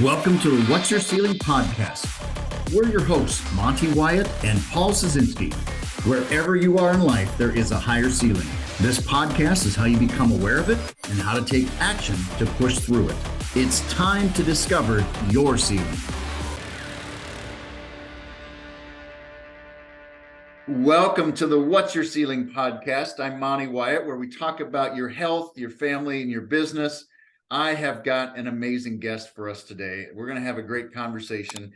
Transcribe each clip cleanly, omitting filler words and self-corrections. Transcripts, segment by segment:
Welcome to the What's Your Ceiling podcast. We're your hosts, Monte, Wyatt, and Paul Scieszinski. Wherever you are in life, there is a higher ceiling. This podcast is how you become aware of it and how to take action to push through it. It's time to discover your ceiling. Welcome to the What's Your Ceiling podcast. I'm Monte Wyatt, where we talk about your health, your family, and your business. I have got an amazing guest for us today. We're going to have a great conversation.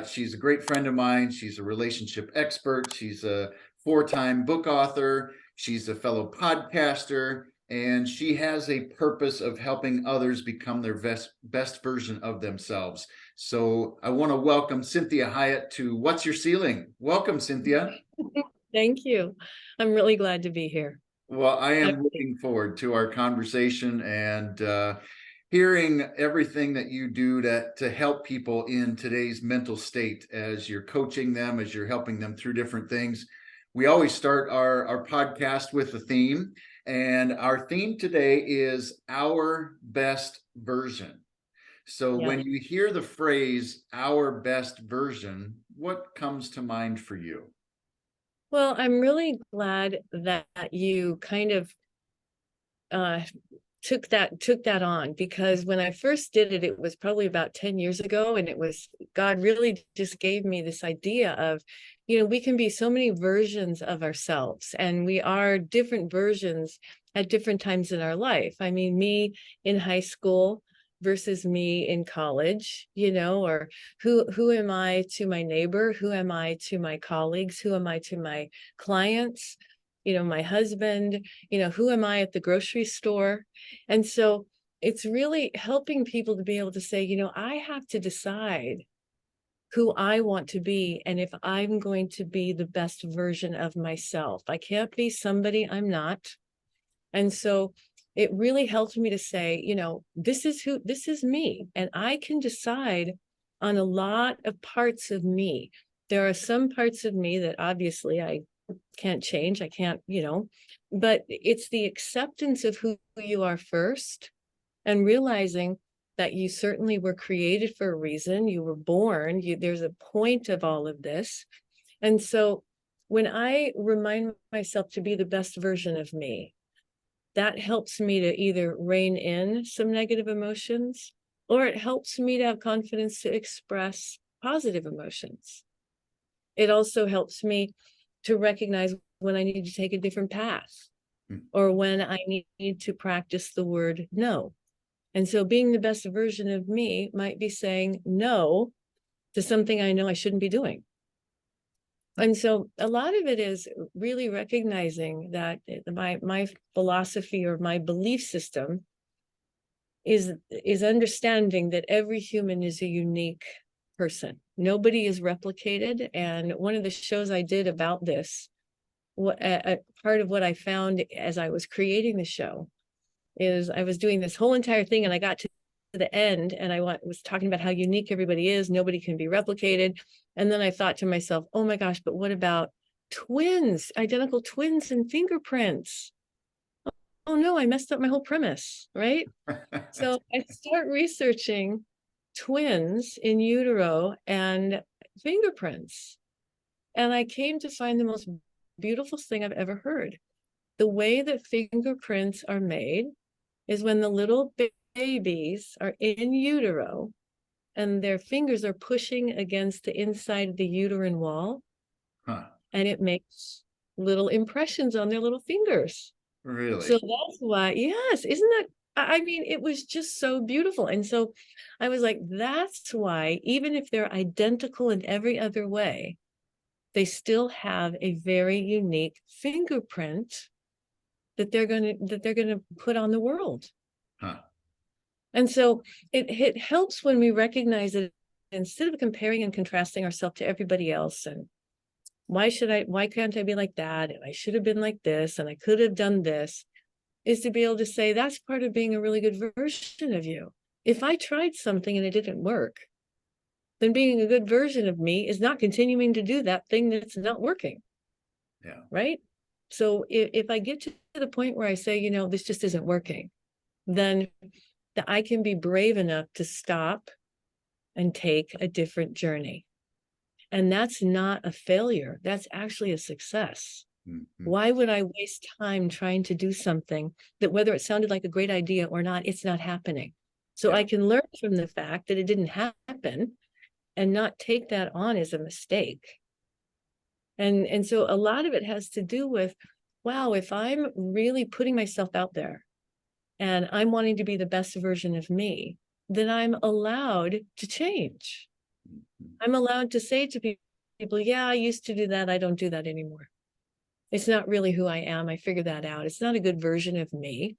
She's a great friend of mine. She's a relationship expert. She's a 4-time book author. She's a fellow podcaster, and she has a purpose of helping others become their best version of themselves. So I want to welcome Cinthia Hiatt to What's Your Ceiling? Welcome, Cinthia. Thank you. I'm really glad to be here. Well, I am looking forward to our conversation and hearing everything that you do to help people in today's mental state as you're coaching them, as you're helping them through different things. We always start our podcast with a theme, and our theme today is our best version. So when you hear the phrase our best version, what comes to mind for you? Well, I'm really glad that you kind of took that on, because when I first did it, it was probably about 10 years ago, and it was God really just gave me this idea of, we can be so many versions of ourselves, and we are different versions at different times in our life. I mean, me in high school versus me in college, or who am I to my neighbor? Who am I to my colleagues? Who am I to my clients? My husband, who am I at the grocery store? And so it's really helping people to be able to say, I have to decide who I want to be, and if I'm going to be the best version of myself. I can't be somebody I'm not. And so it really helped me to say, this is me, and I can decide on a lot of parts of me. There are some parts of me that obviously I can't change. I can't, but it's the acceptance of who you are first, and realizing that you certainly were created for a reason. You were born. There's a point of all of this. And so when I remind myself to be the best version of me, that helps me to either rein in some negative emotions, or it helps me to have confidence to express positive emotions. It also helps me to recognize when I need to take a different path, or when I need to practice the word no. And so being the best version of me might be saying no to something I know I shouldn't be doing. And so a lot of it is really recognizing that my philosophy, or my belief system, is understanding that every human is a unique person. Nobody is replicated. And one of the shows I did about this, part of what I found as I was creating the show, is I was doing this whole entire thing, and I got to the end, and I was talking about how unique everybody is. Nobody can be replicated. And then I thought to myself, oh my gosh, but what about twins, identical twins and fingerprints? Oh no, I messed up my whole premise, right? So I start researching twins in utero and fingerprints. And I came to find the most beautiful thing I've ever heard. The way that fingerprints are made is when the little babies are in utero, and their fingers are pushing against the inside of the uterine wall, and it makes little impressions on their little fingers. Really? So that's why, yes, isn't that, I mean, it was just so beautiful. And so I was like, that's why, even if they're identical in every other way, they still have a very unique fingerprint that they're going to put on the world. And so it helps when we recognize that instead of comparing and contrasting ourselves to everybody else, and why can't I be like that? And I should have been like this, and I could have done this, is to be able to say, that's part of being a really good version of you. If I tried something and it didn't work, then being a good version of me is not continuing to do that thing that's not working. Yeah. Right? So if I get to the point where I say, this just isn't working, then that I can be brave enough to stop and take a different journey. And that's not a failure. That's actually a success. Mm-hmm. Why would I waste time trying to do something that, whether it sounded like a great idea or not, it's not happening? So Yeah. I can learn from the fact that it didn't happen and not take that on as a mistake. And so a lot of it has to do with, wow, if I'm really putting myself out there and I'm wanting to be the best version of me, then I'm allowed to change. Mm-hmm. I'm allowed to say to people, yeah, I used to do that. I don't do that anymore. It's not really who I am. I figured that out. It's not a good version of me.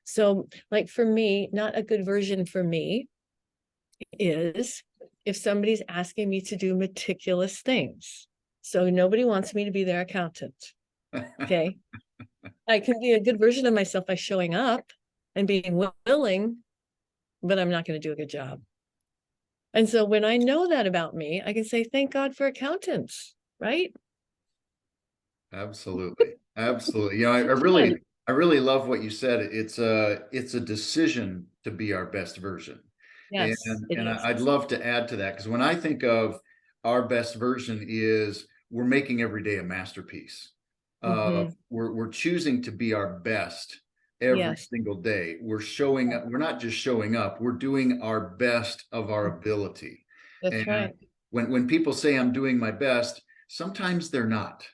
So, like for me, not a good version for me is if somebody's asking me to do meticulous things. So nobody wants me to be their accountant. Okay. I can be a good version of myself by showing up and being willing, but I'm not going to do a good job. And so when I know that about me, I can say, thank God for accountants, right? Absolutely. Absolutely. I really love what you said. It's a decision to be our best version. And Yes, it is. I'd love to add to that, because when I think of our best version is we're making every day a masterpiece. Mm-hmm. We're choosing to be our best every Yes, single day. We're showing up. We're not just showing up, we're doing our best of our ability. that's And right. when people say I'm doing my best, sometimes they're not.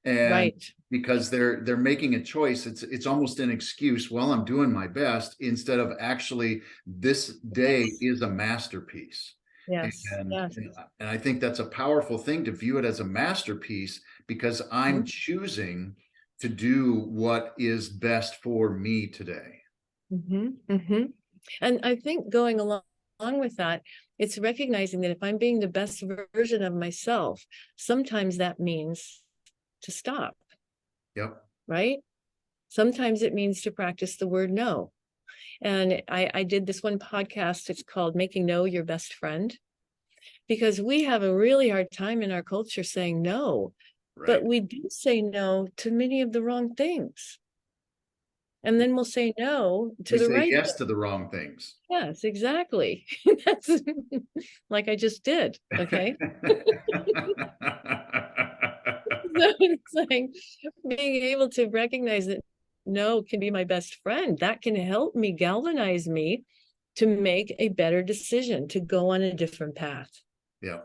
And Right. because they're making a choice, it's almost an excuse. Well, I'm doing my best, instead of actually this day Yes. is a masterpiece. Yes. and Yes. and I think that's a powerful thing, to view it as a masterpiece, because I'm Mm-hmm. choosing to do what is best for me today. Mm-hmm. Mm-hmm. And I think going along with that, it's recognizing that if I'm being the best version of myself, sometimes that means to stop, Yep. right? Sometimes it means to practice the word no. And I did this one podcast, it's called Making No Your Best Friend, because we have a really hard time in our culture saying no, but Right. we do say no to many of the wrong things. And then we'll say no to We the say right yes thing. to the wrong things. Yes, exactly. That's like I just did. Okay. So it's like being able to recognize that no can be my best friend. That can help me, galvanize me to make a better decision, to go on a different path. Yeah.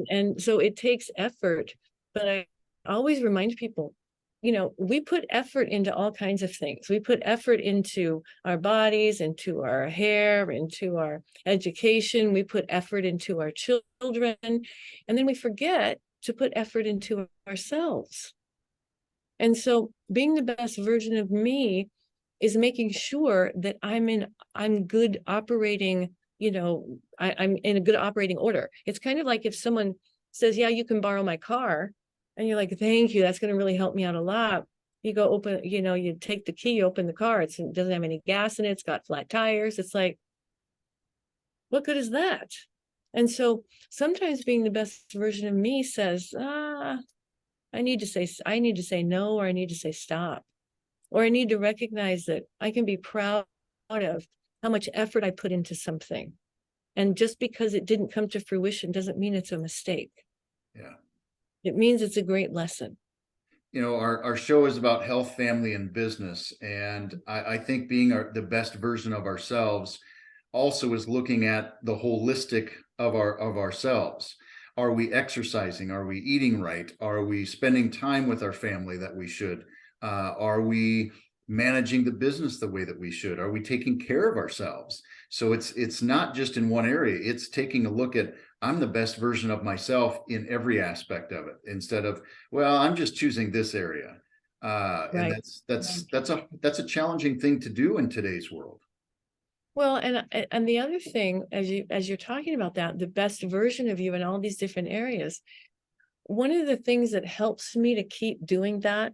And so it takes effort, but I always remind people, we put effort into all kinds of things. We put effort into our bodies, into our hair, into our education. We put effort into our children, and then we forget to put effort into ourselves. And so being the best version of me is making sure that I'm good operating, I'm in a good operating order. It's kind of like if someone says, yeah, you can borrow my car. And you're like, thank you. That's going to really help me out a lot. You go open, you take the key, you open the car. It doesn't have any gas in it. It's got flat tires. It's like, what good is that? And so sometimes being the best version of me says, I need to say no, or I need to say stop, or I need to recognize that I can be proud of how much effort I put into something. And just because it didn't come to fruition doesn't mean it's a mistake. Yeah. It means it's a great lesson. Our show is about health, family, and business. And I think being the best version of ourselves also is looking at the holistic of ourselves. Are we exercising? Are we eating right? Are we spending time with our family that we should? Are we managing the business the way that we should? Are we taking care of ourselves? So it's not just in one area. It's taking a look at, I'm the best version of myself in every aspect of it, instead of, well, I'm just choosing this area. And Right. that's a challenging thing to do in today's world. Well, and the other thing, as you're talking about that, the best version of you in all these different areas, one of the things that helps me to keep doing that,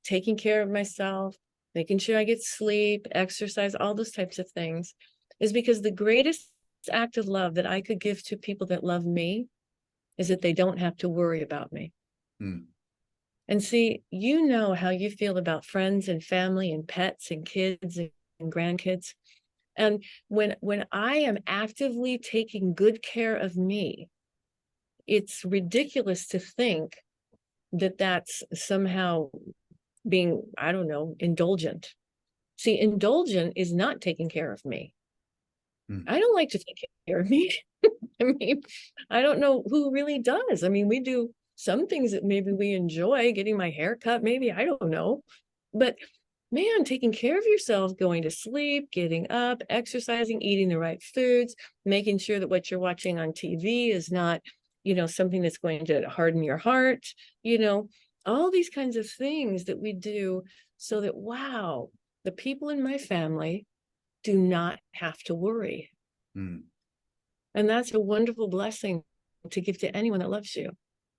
taking care of myself, making sure I get sleep, exercise, all those types of things, is because the greatest act of love that I could give to people that love me is that they don't have to worry about me. Hmm. And see, how you feel about friends and family and pets and kids and grandkids. And when I am actively taking good care of me, it's ridiculous to think that that's somehow being, I don't know, indulgent. See, indulgent is not taking care of me. I don't like to take care of me. I mean, I don't know who really does. I mean, we do some things that maybe we enjoy, getting my hair cut, maybe, I don't know. But man, taking care of yourself, going to sleep, getting up, exercising, eating the right foods, making sure that what you're watching on TV is not, something that's going to harden your heart, all these kinds of things that we do so that, wow, the people in my family do not have to worry. And that's a wonderful blessing to give to anyone that loves you.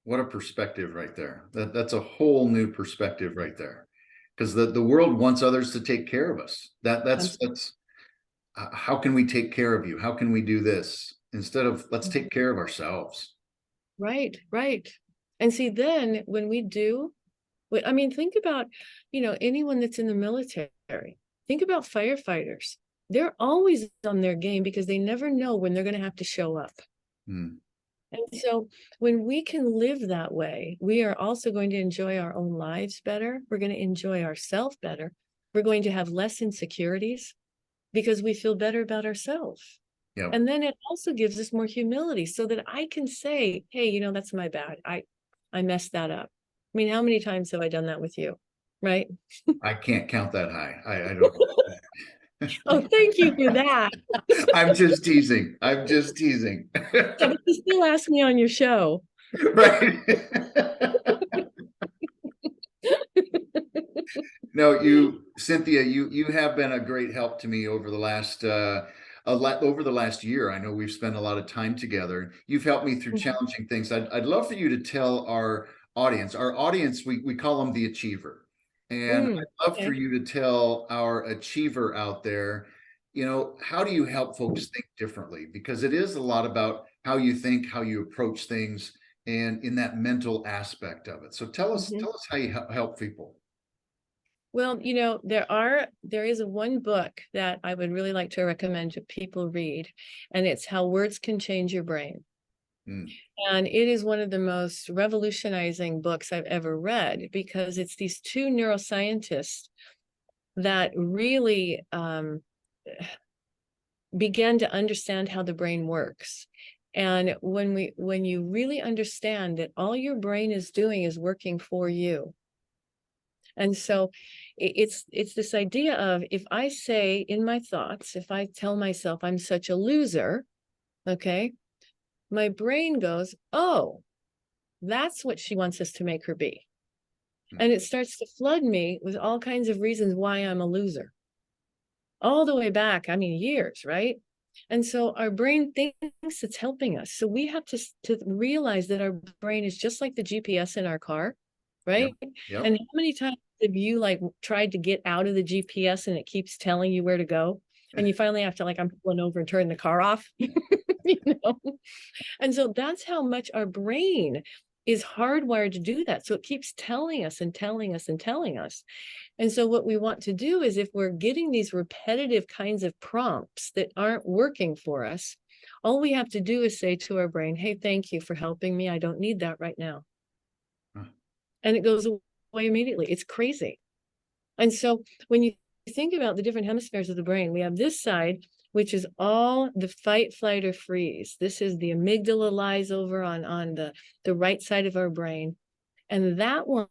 What a perspective right there. That's a whole new perspective right there. Because the world wants others to take care of us. That's how can we take care of you? How can we do this? Instead of let's take care of ourselves. Right. And see, then when we do, I mean, think about, anyone that's in the military. Think about firefighters. They're always on their game because they never know when they're going to have to show up. And so when we can live that way, we are also going to enjoy our own lives better. We're going to enjoy ourselves better. We're going to have less insecurities because we feel better about ourselves. Yep. And then it also gives us more humility so that I can say, hey, that's my bad. I messed that up. I mean, how many times have I done that with you? Right? I can't count that high. I don't. Oh, thank you for that. I'm just teasing. Yeah, but you still ask me on your show. Right. No, Cinthia, you have been a great help to me over the last year. I know we've spent a lot of time together. You've helped me through challenging things. I'd love for you to tell our audience, we call them the achiever. And I'd love for you to tell our achiever out there, how do you help folks think differently? Because it is a lot about how you think, how you approach things, and in that mental aspect of it. So tell us how you help people. Well, there is one book that I would really like to recommend to people read, and it's How Words Can Change Your Brain. And it is one of the most revolutionizing books I've ever read because it's these two neuroscientists that really began to understand how the brain works. And when you really understand that all your brain is doing is working for you. And so it's this idea of, if I say in my thoughts, if I tell myself I'm such a loser, okay, my brain goes, oh, that's what she wants us to make her be. And it starts to flood me with all kinds of reasons why I'm a loser. All the way back, I mean, years, right? And so our brain thinks it's helping us. So we have to realize that our brain is just like the GPS in our car, right? Yep. And how many times have you tried to get out of the GPS and it keeps telling you where to go? And you finally have to I'm pulling over and turn the car off, And so that's how much our brain is hardwired to do that. So it keeps telling us and telling us and telling us. And so what we want to do is, if we're getting these repetitive kinds of prompts that aren't working for us, all we have to do is say to our brain, hey, thank you for helping me. I don't need that right now. And it goes away immediately. It's crazy. And so when you think about the different hemispheres of the brain, we have this side, which is all the fight, flight, or freeze. This is the amygdala, lies over on the right side of our brain. And that one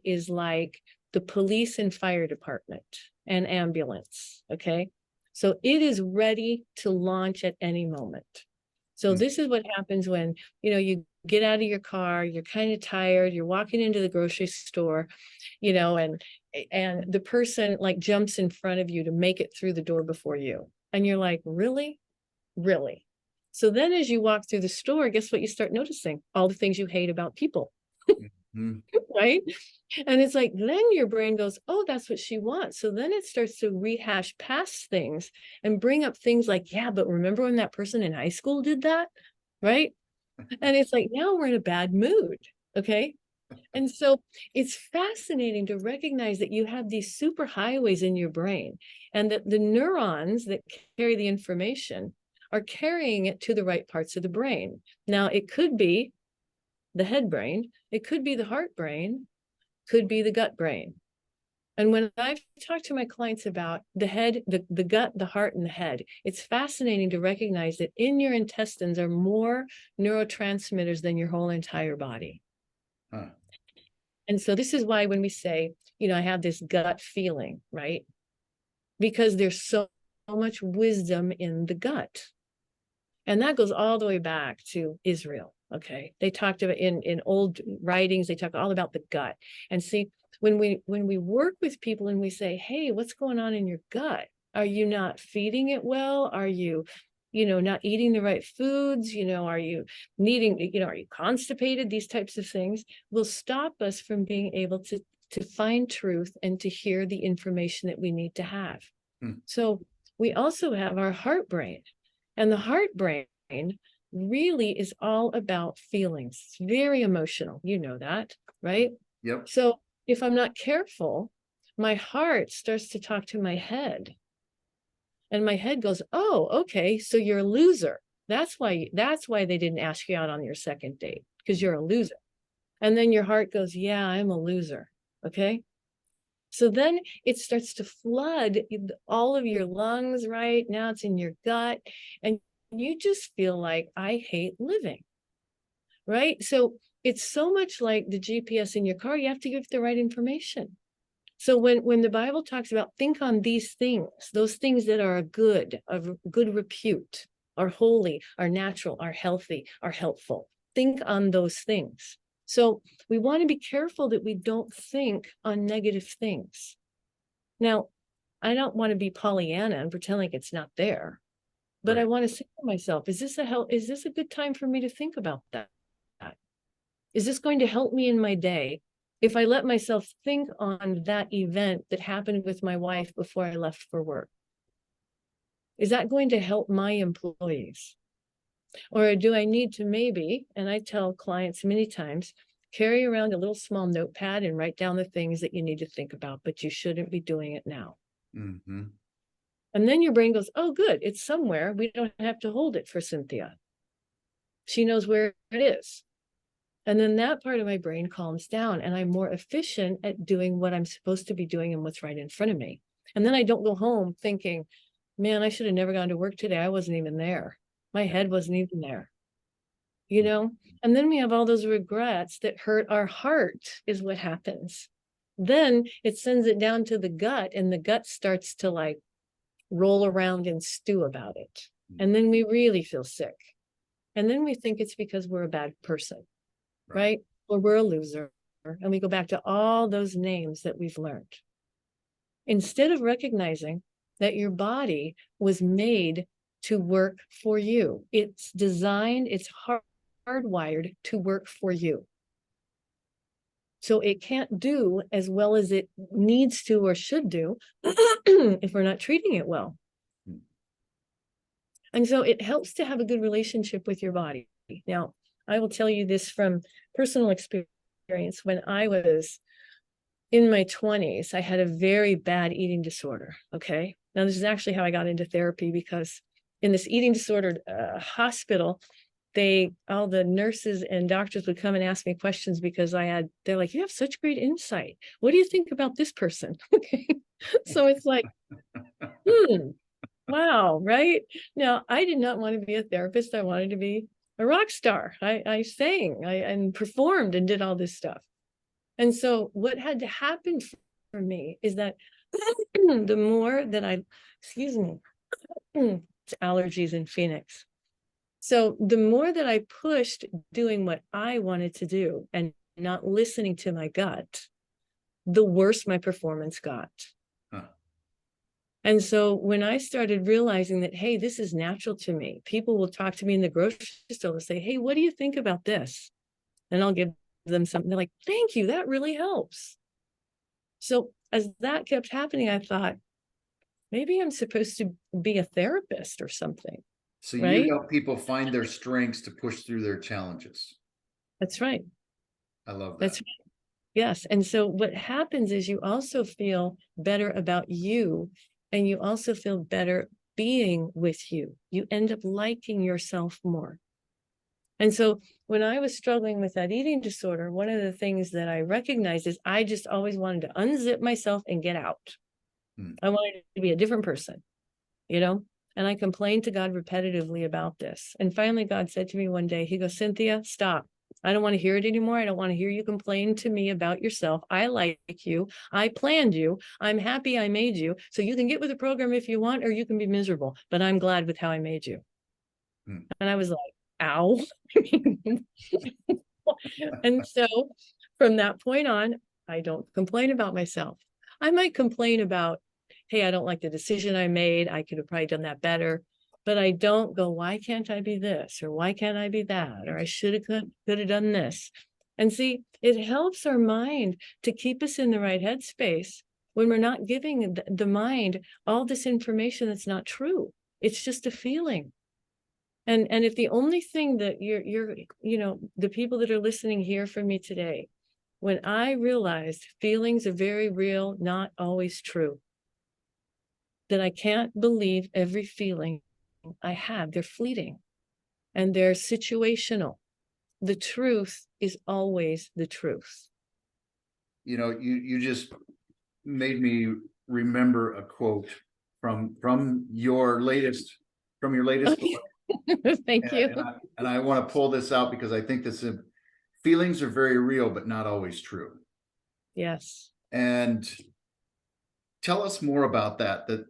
is like the police and fire department and ambulance, okay? So it is ready to launch at any moment. So this is what happens when, you get out of your car, you're kind of tired, you're walking into the grocery store, and the person jumps in front of you to make it through the door before you. And you're like, really? Really? So then as you walk through the store, guess what you start noticing? All the things you hate about people. Right? And it's then your brain goes, oh, that's what she wants. So then it starts to rehash past things and bring up things like, yeah, but remember when that person in high school did that? Right? And it's now we're in a bad mood. Okay. And so it's fascinating to recognize that you have these super highways in your brain, and that the neurons that carry the information are carrying it to the right parts of the brain. Now, it could be the head brain, it could be the heart brain, could be the gut brain. And when I've talked to my clients about the head, the gut, the heart, and the head, it's fascinating to recognize that in your intestines are more neurotransmitters than your whole entire body. Huh. And so this is why when we say, I have this gut feeling, right? Because there's so much wisdom in the gut. And that goes all the way back to Israel. Okay. They talked about in old writings, they talk all about the gut. And see, when we work with people and we say, hey, what's going on in your gut? Are you not feeding it well? Are you, not eating the right foods? Are you needing, are you constipated? These types of things will stop us from being able to find truth and to hear the information that we need to have. So we also have our heart brain, and the heart brain really is all about feelings. It's very emotional. You know that, right? Yep. So if I'm not careful, my heart starts to talk to my head. And my head goes, oh, okay, so you're a loser. That's why they didn't ask you out on your second date, because you're a loser. And then your heart goes, yeah, I'm a loser. Okay. So then it starts to flood all of your lungs, right? Now it's in your gut, and you just feel like, I hate living, right? So it's so much like the GPS in your car. You have to give the right information. So when the Bible talks about think on these things, those things that are good, of good repute, are holy, are natural, are healthy, are helpful, think on those things. So we want to be careful that we don't think on negative things. Now, I don't want to be Pollyanna and pretend like it's not there, but I want to say to myself, is this a good time for me to think about that? Is this going to help me in my day? If I let myself think on that event that happened with my wife before I left for work, is that going to help my employees? Or do I need to maybe, and I tell clients many times, carry around a little small notepad and write down the things that you need to think about, but you shouldn't be doing it now. Mm-hmm. And then your brain goes, oh, good, it's somewhere. We don't have to hold it for Cinthia. She knows where it is. And then that part of my brain calms down, and I'm more efficient at doing what I'm supposed to be doing and what's right in front of me. And then I don't go home thinking, man, I should have never gone to work today. I wasn't even there. My head wasn't even there, And then we have all those regrets that hurt our heart is what happens. Then it sends it down to the gut, and the gut starts to like roll around and stew about it. And then we really feel sick. And then we think it's because we're a bad person. Right? Or we're a loser. And we go back to all those names that we've learned. Instead of recognizing that your body was made to work for you. It's designed, it's hardwired to work for you. So it can't do as well as it needs to or should do if we're not treating it well. And so it helps to have a good relationship with your body. Now, I will tell you this from personal experience. When I was in my 20s, I had a very bad eating disorder. Okay. Now, this is actually how I got into therapy, because in this eating disorder hospital, all the nurses and doctors would come and ask me questions because they're like, you have such great insight. What do you think about this person? Okay. So it's like, wow, right? Now, I did not want to be a therapist. I wanted to be a rock star. I sang, and performed and did all this stuff. And so what had to happen for me is that the more that it's allergies in Phoenix. So the more that I pushed doing what I wanted to do and not listening to my gut, the worse my performance got. And so when I started realizing that, hey, this is natural to me, people will talk to me in the grocery store and say, hey, what do you think about this? And I'll give them something. They're like, thank you. That really helps. So as that kept happening, I thought, maybe I'm supposed to be a therapist or something. So you help people find their strengths to push through their challenges. That's right. I love that. That's Yes. And so what happens is you also feel better about you, and you also feel better being with you. You end up liking yourself more. And so when I was struggling with that eating disorder, one of the things that I recognized is I just always wanted to unzip myself and get out. I wanted to be a different person, you know? And I complained to God repetitively about this. And finally, God said to me one day, he goes, Cinthia, stop. I don't want to hear it anymore. I don't want to hear you complain to me about yourself. I like you. I planned you. I'm happy I made you. So you can get with the program if you want, or you can be miserable. But I'm glad with how I made you. Hmm. And I was like, ow. And so from that point on, I don't complain about myself. I might complain about, hey, I don't like the decision I made. I could have probably done that better. But I don't go, why can't I be this? Or why can't I be that? Or I should have could have done this. And see, it helps our mind to keep us in the right headspace when we're not giving the mind all this information that's not true. It's just a feeling. And if the only thing that you're, you know, the people that are listening here from me today, when I realized feelings are very real, not always true, that I can't believe every feeling I have, they're fleeting and they're situational. The truth is always the truth. You know, you just made me remember a quote from your latest book. Thank you. And I want to pull this out because I think this feelings are very real, but not always true. Yes. And tell us more about that, that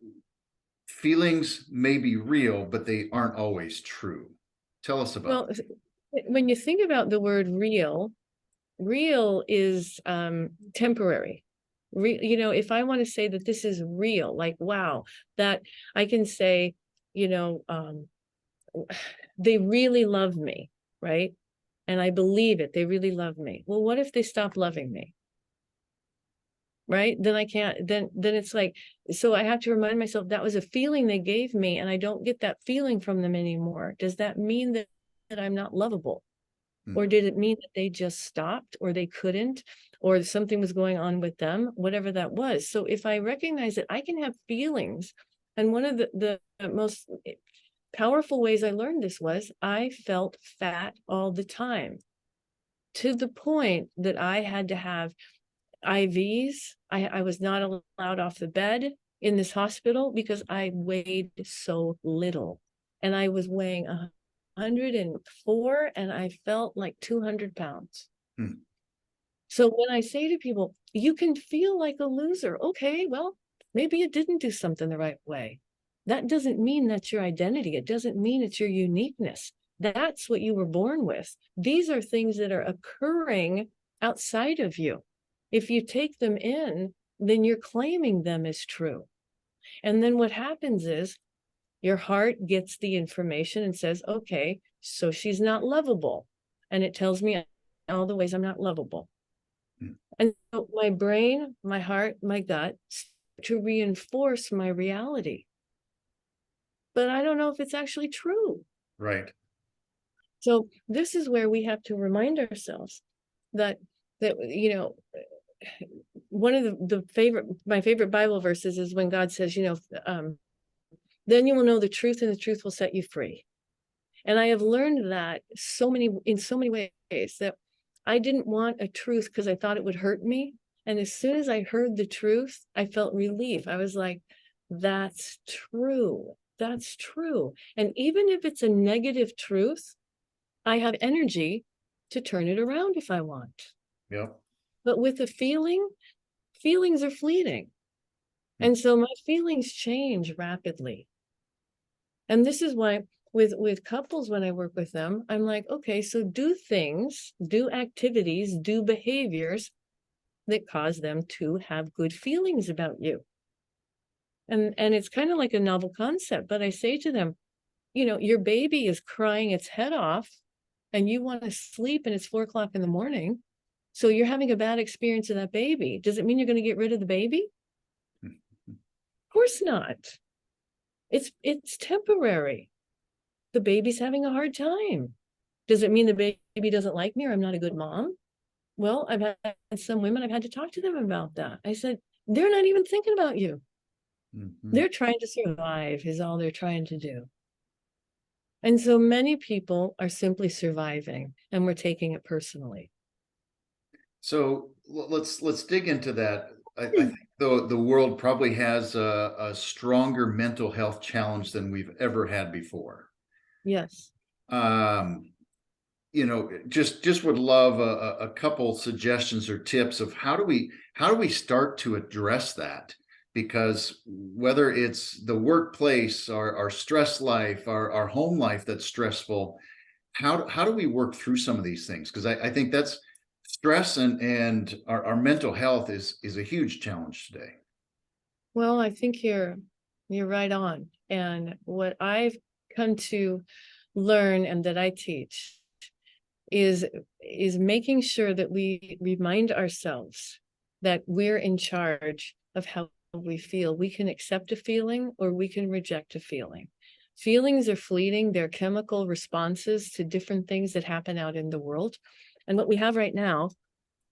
feelings may be real, but they aren't always true. Tell us about Well, when you think about the word real, real is temporary. You know, if I want to say that this is real, like, wow, that I can say, you know, they really love me, right? And I believe it, they really love me. Well, what if they stop loving me? Right? Then I can't, then it's like, so I have to remind myself that was a feeling they gave me and I don't get that feeling from them anymore. Does that mean that I'm not lovable? Or did it mean that they just stopped, or they couldn't, or something was going on with them, whatever that was? So if I recognize that I can have feelings, and one of the most powerful ways I learned this was I felt fat all the time, to the point that I had to have IVs. I was not allowed off the bed in this hospital because I weighed so little. And I was weighing 104 and I felt like 200 pounds. So when I say to people, you can feel like a loser. Okay, well, maybe you didn't do something the right way. That doesn't mean that's your identity. It doesn't mean it's your uniqueness. That's what you were born with. These are things that are occurring outside of you. If you take them in, then you're claiming them as true. And then what happens is your heart gets the information and says, okay, so she's not lovable. And it tells me all the ways I'm not lovable. And so my brain, my heart, my gut to reinforce my reality. But I don't know if it's actually true. Right. So this is where we have to remind ourselves that you know, one of my favorite Bible verses is when God says, you know, then you will know the truth and the truth will set you free. And I have learned that in so many ways, that I didn't want a truth because I thought it would hurt me. And as soon as I heard the truth, I felt relief. I was like, that's true. That's true. And even if it's a negative truth, I have energy to turn it around if I want. Yep. But with a feeling, feelings are fleeting. And so my feelings change rapidly. And this is why with couples, when I work with them, I'm like, okay, so do things, do activities, do behaviors that cause them to have good feelings about you. And it's kind of like a novel concept, but I say to them, you know, your baby is crying its head off and you want to sleep and it's 4 o'clock in the morning. So you're having a bad experience of that baby. Does it mean you're going to get rid of the baby? Of course not. It's temporary. The baby's having a hard time. Does it mean the baby doesn't like me or I'm not a good mom? Well, I've had some women, I've had to talk to them about that. I said, they're not even thinking about you. Mhm. They're trying to survive is all they're trying to do. And so many people are simply surviving, and we're taking it personally. So let's dig into that. I think the world probably has a stronger mental health challenge than we've ever had before. Yes. Um, just would love a couple suggestions or tips of how do we start to address that? Because whether it's the workplace, our stress life, our home life that's stressful, how do we work through some of these things? Because I think that's stress and our mental health is a huge challenge today. Well, I think you're right on. And what I've come to learn and that I teach is is making sure that we remind ourselves that we're in charge of how we feel. We can accept a feeling or we can reject a feeling. Feelings are fleeting, they're chemical responses to different things that happen out in the world. And what we have right now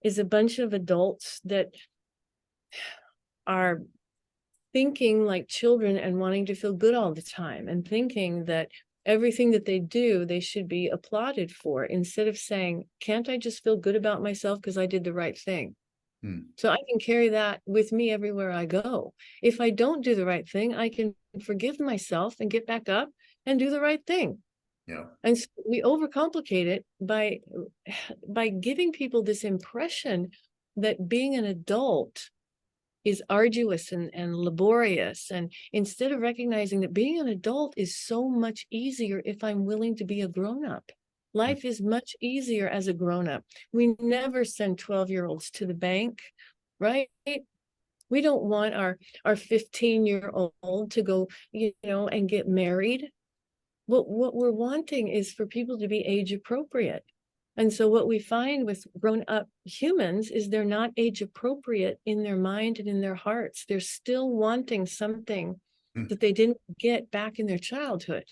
is a bunch of adults that are thinking like children and wanting to feel good all the time and thinking that everything that they do, they should be applauded for, instead of saying, can't I just feel good about myself because I did the right thing? Hmm. So I can carry that with me everywhere I go. If I don't do the right thing, I can forgive myself and get back up and do the right thing. Yeah. And so we overcomplicate it by giving people this impression that being an adult is arduous and laborious. And instead of recognizing that being an adult is so much easier if I'm willing to be a grown-up. Hmm. Life is much easier as a grown-up. We never send 12-year-olds to the bank, right? We don't want our 15-year-old to go, and get married. What we're wanting is for people to be age appropriate. And so what we find with grown up humans is they're not age appropriate in their mind and in their hearts. They're still wanting something Hmm. that they didn't get back in their childhood.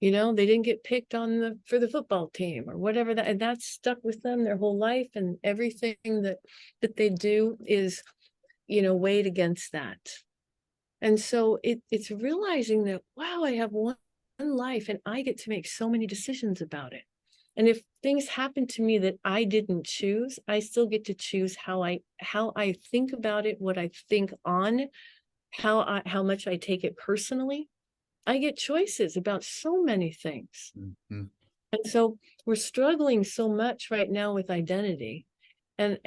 They didn't get picked for the football team or whatever that, and that's stuck with them their whole life, and everything that they do is, weighed against that. And so it's realizing that, wow, I have one life and I get to make so many decisions about it. And if things happen to me that I didn't choose, I still get to choose how I think about it, what I think on, how much I take it personally. I get choices about so many things. Hmm. And so we're struggling so much right now with identity. And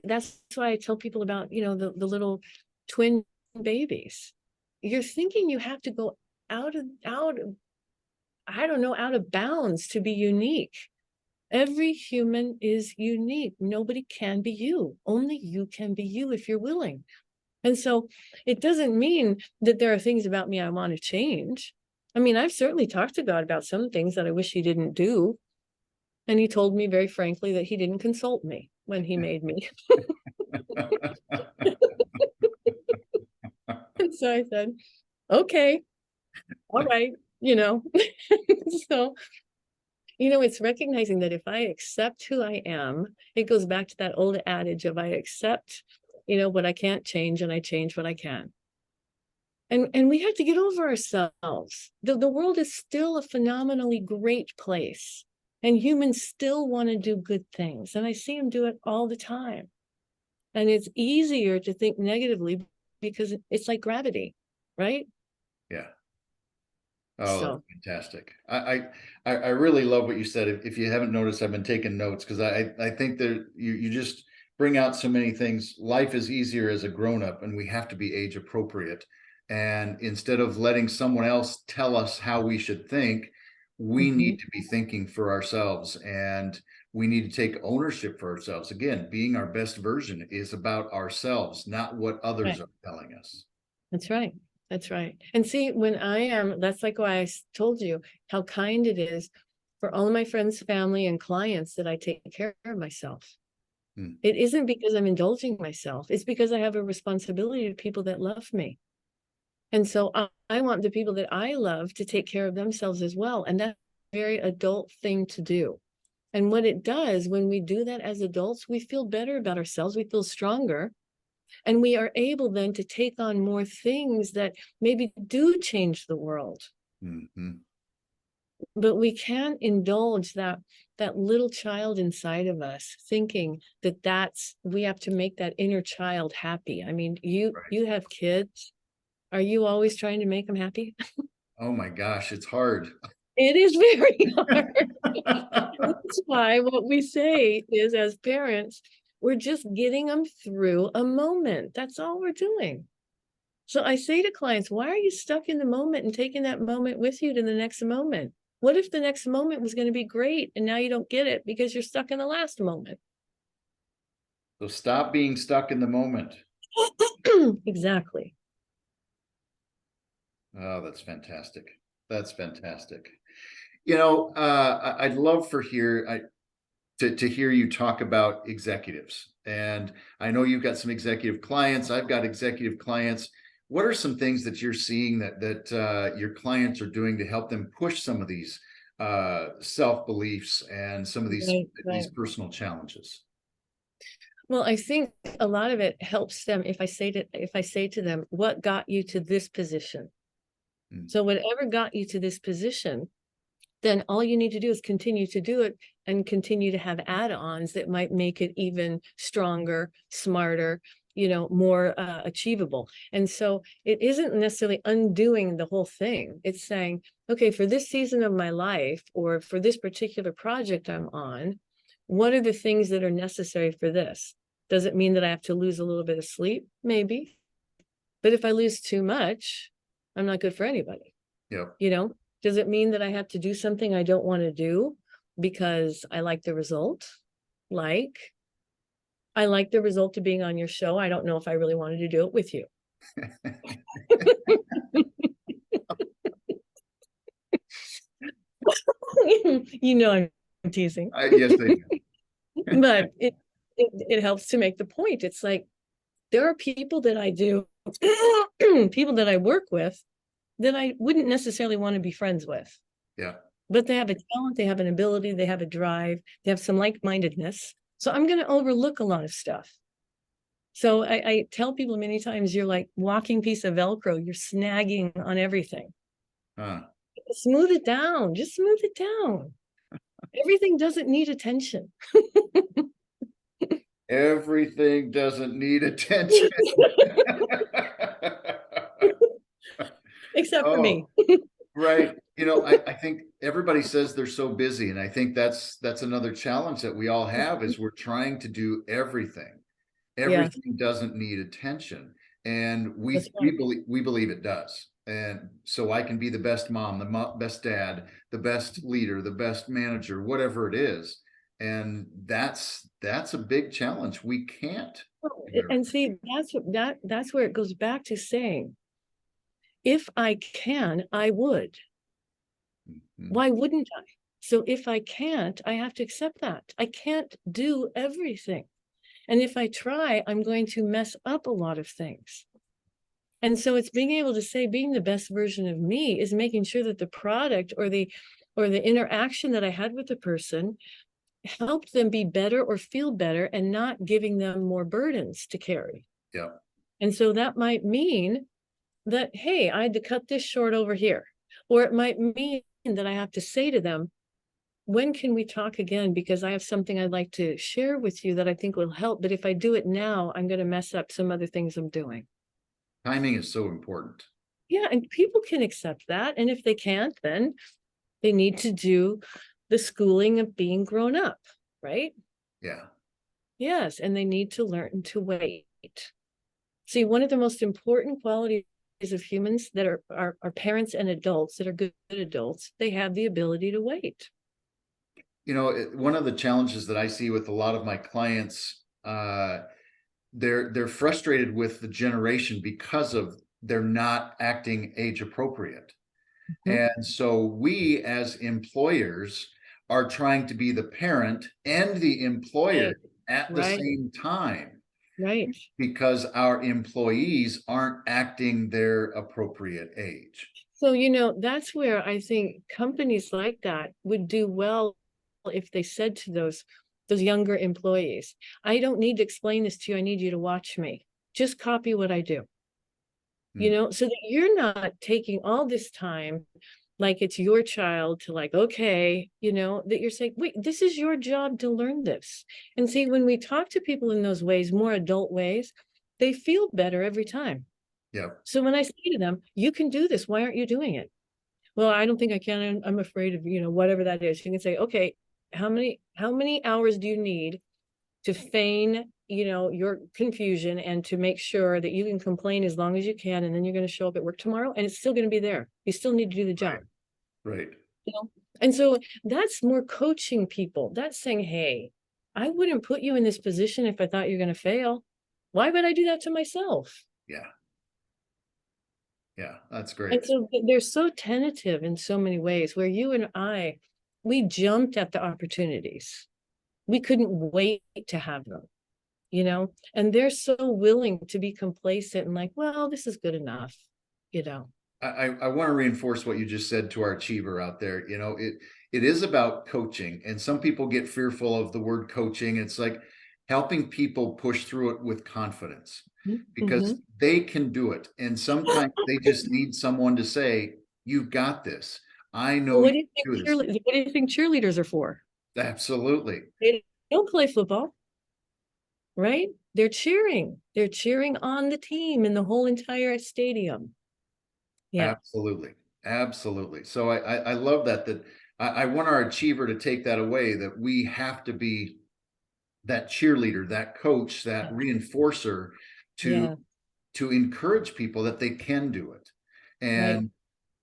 that's why I tell people about, the little twin babies. You're thinking you have to go out of I don't know, out of bounds to be unique. Every human is unique. Nobody can be you. Only you can be you if you're willing. And so it doesn't mean that there are things about me I want to change. I mean, I've certainly talked to God about some things that I wish he didn't do. And he told me very frankly that he didn't consult me when he made me. And so I said, okay, all right, So, it's recognizing that if I accept who I am, it goes back to that old adage of I accept, what I can't change, and I change what I can. And we have to get over ourselves. The world is still a phenomenally great place, and humans still want to do good things. And I see them do it all the time. And it's easier to think negatively because it's like gravity, right? Yeah. Oh, that's So, fantastic. I really love what you said. If you haven't noticed, I've been taking notes because I think that you just bring out so many things. Life is easier as a grown up, and we have to be age appropriate. And instead of letting someone else tell us how we should think, we mhm, need to be thinking for ourselves, and we need to take ownership for ourselves. Again, being our best version is about ourselves, not what others right. are telling us. That's right. That's right. And see, that's like why told you how kind it is for all of my friends, family, and clients that I take care of myself. Hmm. It isn't because I'm indulging myself. It's because I have a responsibility to people that love me. And so I want the people that I love to take care of themselves as well. And that's a very adult thing to do. And what it does when we do that as adults, we feel better about ourselves, we feel stronger, and we are able then to take on more things that maybe do change the world. Mm-hmm. But we can't indulge that little child inside of us thinking that we have to make that inner child happy. I mean, Right. you have kids. Are you always trying to make them happy? Oh my gosh, it's hard. It is very hard. That's why what we say is, as parents, we're just getting them through a moment. That's all we're doing. So I say to clients, why are you stuck in the moment and taking that moment with you to the next moment? What if the next moment was going to be great and now you don't get it because you're stuck in the last moment? So stop being stuck in the moment. Exactly. Oh, that's fantastic. That's fantastic. You know, I'd love to hear you talk about executives. And I know you've got some executive clients. I've got executive clients. What are some things that you're seeing that your clients are doing to help them push some of these self-beliefs and some of these Right. personal challenges? Well, I think a lot of it helps them if I say to them, what got you to this position? Mm. So whatever got you to this position, then all you need to do is continue to do it and continue to have add-ons that might make it even stronger, smarter, more achievable. And so it isn't necessarily undoing the whole thing. It's saying, okay, for this season of my life or for this particular project I'm on, what are the things that are necessary for this? Does it mean that I have to lose a little bit of sleep? Maybe. But if I lose too much, I'm not good for anybody. Yep. Does it mean that I have to do something I don't want to do because I like the result? I like the result of being on your show. I don't know if I really wanted to do it with you. I'm teasing. Yes, they do. But it helps to make the point. It's like there are people that I do, people that I work with that I wouldn't necessarily want to be friends with. Yeah. But they have a talent, they have an ability, they have a drive, they have some like-mindedness. So I'm going to overlook a lot of stuff. So I tell people many times, you're like walking piece of Velcro, you're snagging on everything. Huh. Smooth it down, just smooth it down. Everything doesn't need attention. Everything doesn't need attention. Except for me. Right. I think everybody says they're so busy, and I think that's another challenge that we all have is we're trying to do everything. Yeah, Everything doesn't need attention, and that's we right. believe it does. And so I can be the best mom, the best dad, the best leader, the best manager, whatever it is. And that's a big challenge. We can't do And see, that's where it goes back to saying, if I can, I would. everything. Why wouldn't I? So if I can't, I have to accept that. I can't do everything. And if I try, I'm going to mess up a lot of things. And so it's being able to say, being the best version of me is making sure that the product or the interaction that I had with the person helped them be better or feel better and not giving them more burdens to carry. Yeah. And so that might mean that, hey, I had to cut this short over here. Or it might mean that I have to say to them, when can we talk again? Because I have something I'd like to share with you that I think will help. But if I do it now, I'm going to mess up some other things I'm doing. Timing is so important. Yeah, and people can accept that. And if they can't, then they need to do the schooling of being grown up, right? Yeah. Yes, and they need to learn to wait. See, one of the most important qualities of humans that are parents and adults that are good adults, they have the ability to wait. One of the challenges that I see with a lot of my clients, they're frustrated with the generation because of they're not acting age appropriate. Mhm. And so we as employers are trying to be the parent and the employer Right, at the right, same time right. because our employees aren't acting their appropriate age. So, that's where I think companies like that would do well if they said to those younger employees, I don't need to explain this to you. I need you to watch me. Just copy what I do. You know, so that you're not taking all this time like it's your child to like, okay, you know, that you're saying, wait, this is your job to learn this. And see, when we talk to people in those ways, more adult ways, they feel better every time. Yeah. So when I say to them, you can do this, why aren't you doing it? Well, I don't think I can. I'm afraid of, you know, whatever that is. You can say, okay, how many hours do you need to feign, you know, your confusion and to make sure that you can complain as long as you can, and then you're going to show up at work tomorrow and it's still going to be there. You still need to do the job. Right. You know? And so that's more coaching people. That's saying, hey, I wouldn't put you in this position if I thought you're going to fail. Why would I do that to myself? Yeah. Yeah, that's And great. so they're so tentative in so many ways, where you and I, we jumped at the opportunities. We couldn't wait to have them, you know, and they're so willing to be complacent and like, well, this is good enough, you know. I want to reinforce what you just said to our achiever out there. You know, it is about coaching, and some people get fearful of the word coaching. It's like helping people push through it with confidence because Mm-hmm. they can do it. And sometimes they just need someone to say, "You've got this. I know Well, you what do you can do think this." what do you think cheerleaders are for? Absolutely. They don't play football, right? They're cheering. They're cheering on the team in the whole entire stadium. Yeah. Absolutely. Absolutely. So I love that I want our achiever to take that away, that we have to be that cheerleader, that coach, that reinforcer to Yeah. to encourage people that they can do it. Right. And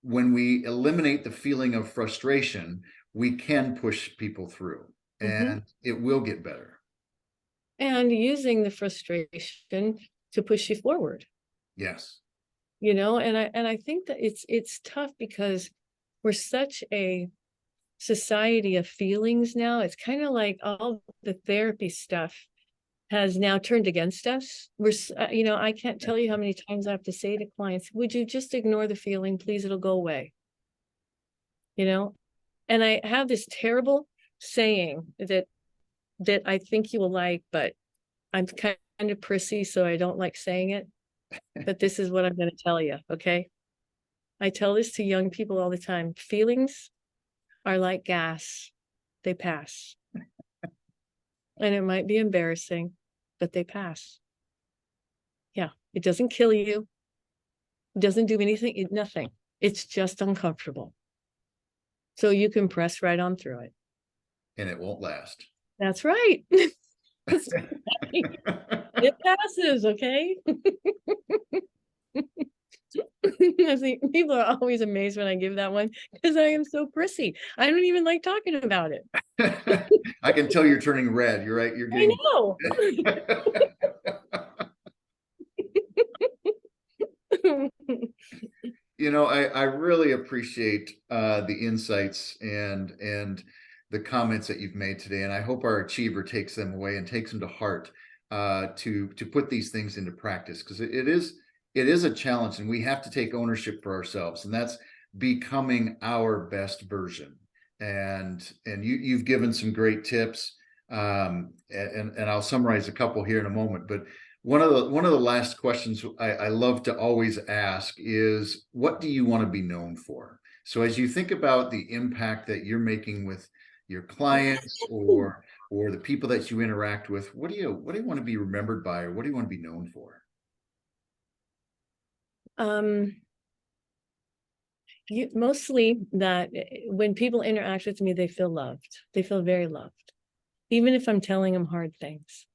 when we eliminate the feeling of frustration, we can push people through Mm-hmm. and it will get better. And using the frustration to push you forward, Yes. you know, and I think that it's tough because we're such a society of feelings now. It's kind of like all the therapy stuff has now turned against us. You know, I can't tell you how many times I have to say to clients, would you just ignore the feeling, please? It'll go away, you know? And I have this terrible saying that I think you will like, but I'm kind of prissy, so I don't like saying it. But this is what I'm going to tell you, okay? I tell this to young people all the time. Feelings are like gas. They pass. And it might be embarrassing, but they pass. Yeah, it doesn't kill you. It doesn't do anything, nothing. It's just uncomfortable. So you can press right on through it. And it won't last. That's right. That's right. It passes, okay? I think people are always amazed when I give that one because I am so prissy. I don't even like talking about it. I can tell you're turning red. You're right. You're I getting know. you know, I really appreciate the insights and the comments that you've made today, and I hope our achiever takes them away and takes them to heart to put these things into practice, because it is a challenge, and we have to take ownership for ourselves, and that's becoming our best version. And you've given some great tips, and I'll summarize a couple here in a moment, but one of the last questions I love to always ask is, what do you want to be known for? So as you think about the impact that you're making with your clients or the people that you interact with, what do you want to be remembered by, or what do you want to be known for? um mostly that when people interact with me, they feel loved. They feel very loved, even if I'm telling them hard things.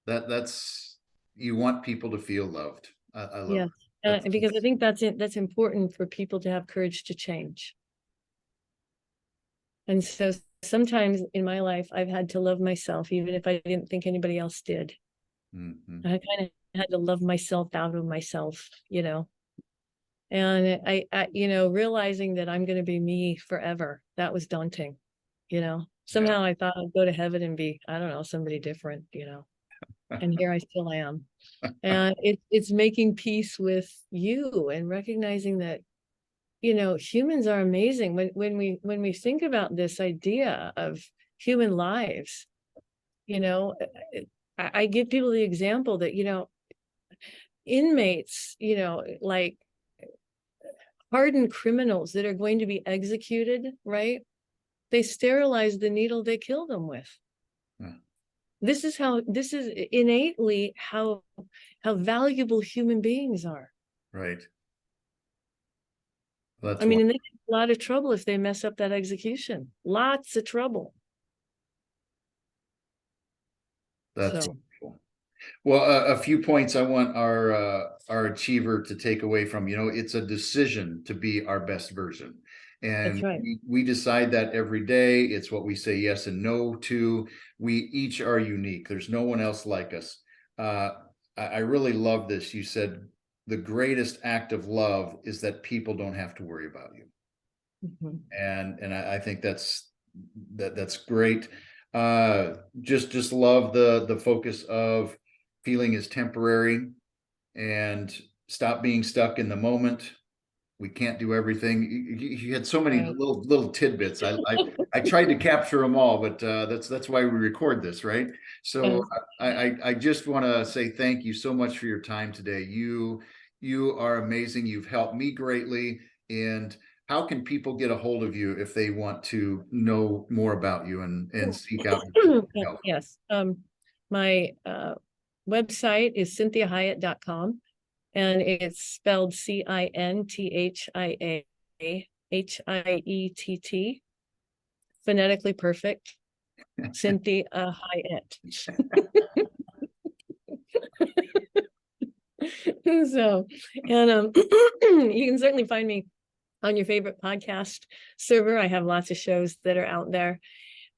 That's you want people to feel loved. I love Yeah, it. That's because I think that's it. That's important for people to have courage to change. And so sometimes in my life, I've had to love myself, even if I didn't think anybody else did. mhm. I kind of had to love myself out of myself, you know. And you know, realizing that I'm going to be me forever, that was daunting, you know. Yeah. Somehow I thought I'd go to heaven and be, I don't know, somebody different, you know. And here I still am. And it's making peace with you and recognizing that humans are amazing. When we think about this idea of human lives, I give people the example that, inmates, like hardened criminals that are going to be executed, right? They sterilize the needle they kill them with. Yeah. This is innately how valuable human beings are. Right. I mean, and they get a lot of trouble if they mess up that execution. Lots of trouble. That's wonderful. Well, a few points I want our achiever to take away from, it's a decision to be our best version. And that's right. we decide that every day. It's what we say yes and no to. We each are unique. There's no one else like us. I really love this. You said the greatest act of love is that people don't have to worry about you. Mm-hmm. And I think that's great. Just love the focus of feeling is temporary, and stop being stuck in the moment. We can't do everything. You had so many little tidbits. I tried to capture them all, but that's why we record this, right? So I just want to say thank you so much for your time today. You are amazing. You've helped me greatly. And how can people get a hold of you if they want to know more about you and seek out help? Yes. My website is CinthiaHiatt.com, and it's spelled CINTHIAHIETT, phonetically perfect. Cinthia Hiatt. So, and you can certainly find me on your favorite podcast server. I have lots of shows that are out there,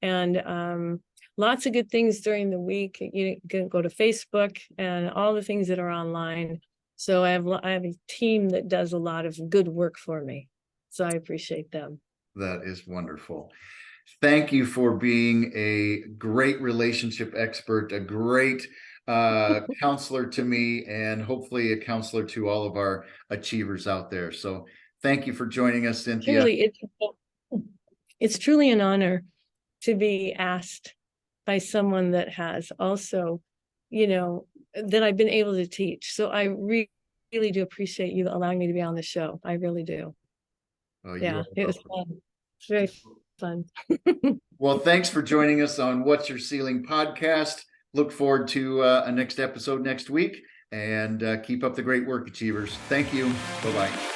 and lots of good things during the week. You can go to Facebook and all the things that are online. So I have a team that does a lot of good work for me. So I appreciate them. That is wonderful. Thank you for being a great relationship expert, a great counselor to me, and hopefully a counselor to all of our achievers out there. So thank you for joining us, Cinthia. Truly, it's truly an honor to be asked by someone that has also, that I've been able to teach. So I really do appreciate you allowing me to be on the show. I really do. Oh, yeah, it was fun. It's very fun. Well, thanks for joining us on What's Your Ceiling podcast. Look forward to a next episode next week, and keep up the great work, achievers. Thank you. Bye-bye.